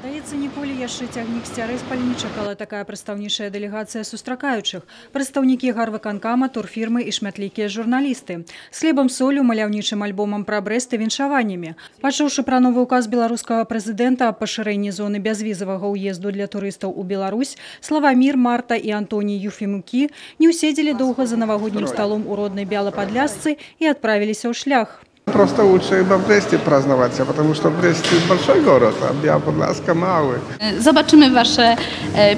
Здаецца, ніколі яшчэ цягнік з Цярэспаль не чакала такая прадстаўнічая дэлегацыя сустракаючых. Прадстаўнікі гарвыканкама, турфірмы і шматлікія журналісты. З хлебам солю, маляўнічым альбомам пра Брэст і віншаваннямі. Пачуўшы пра новы указ беларускага прэзідэнта аб пашырэнні зоны бязвізавага ўезду для турыстаў у Беларусь, Славамір, Марта і Антоній Юфімукі не уседзелі доўга за навагоднім сталом у роднай Бяла-Падлясцы і адправіліся ў шлях. Просто лучше в Бресте праздновать, потому что Брест большой город, а Biała-Podlaska mały. Zobaczymy wasze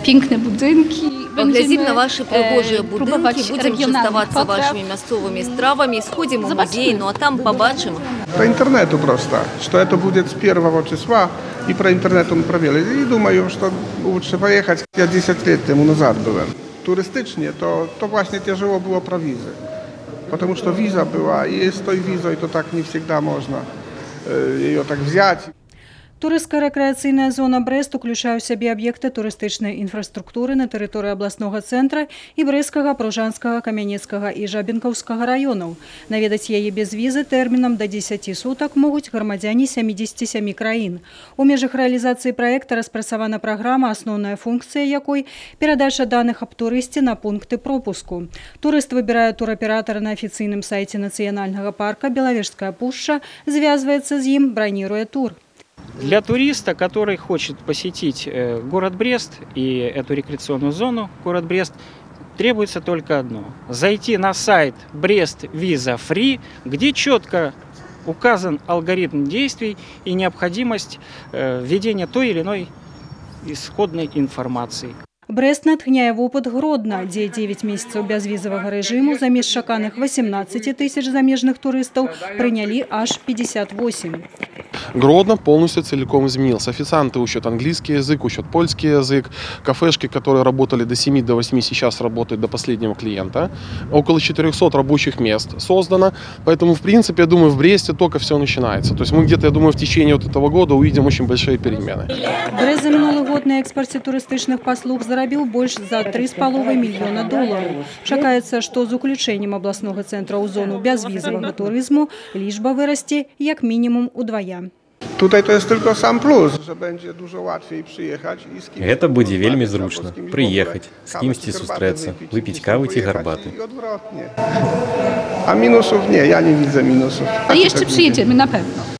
piękne budynki. Поглядим на ваши пригожие будинки, будем частоваться вашими мясцовыми стравами, сходим в музей, ну а там побачим. По интернету просто, что это будет с 1 числа, и про интернет он провели. И думаю, что лучше поехать. Я 10 лет тому назад был. Turystycznie to właśnie тяжело было про визы. Потому что виза была, и с той визой то так не всегда можно ее так взять. Турыстка-рэкрэацыйная зона Брэст уключае ў сябе аб'екты турыстычнай інфраструктуры на тэрыторыі абласнога цэнтра і брэсцкага, пружанскага, камянецкага і жабінкаўскага раёнаў. Наведаць яе без візы тэрмінам да 10 сутак могуць грамадзяне 77 краін. У межах рэалізацыі праекта распрацавана праграма, асноўная функцыя якой – перадача даных аб турысце на пункты пропуску. Турыст выбірае тураператара на афіцыйным сайце нацыянальнага парка «Белавежская пушча», звязваецца з ім, браніруе тур. Для туриста, который хочет посетить город Брест и эту рекреационную зону, город Брест, требуется только одно – зайти на сайт Брест Виза Фри, где четко указан алгоритм действий и необходимость введения той или иной исходной информации. Брэст натхняе вопыт Гродна, дзе 9 месяцаў бязвізавага рэжыму замест чаканых 18 тысяч замежных турыстаў прынялі аж 58. Гродно полностью целиком изменился. Официанты учат английский язык, учат польский язык. Кафешки, которые работали до 7 до 8, сейчас работают до последнего клиента. Около 400 рабочих мест создано. Поэтому, в принципе, я думаю, в Бресте только все начинается. То есть мы где-то, я думаю, в течение вот этого года увидим очень большие перемены. Брэст за минулый год на экспорте турыстычных паслуг зарабіў больш за $3,5 мільёна. Чакаецца, што з уключэннем абласнога цэнтра ў зону бязвізавага турызму лічба вырасце як мінімум удвая. Tutaj to jest tylko sam plus, że będzie dużo łatwiej przyjechać i z kimś. Гэта будзе вельмі зручна. Прыехаць, з кімсьці сустрэцца, выпіць кавы ці гарбаты. A minusów nie, ja nie widzę minusów. A jeszcze przyjedziemy na pewno.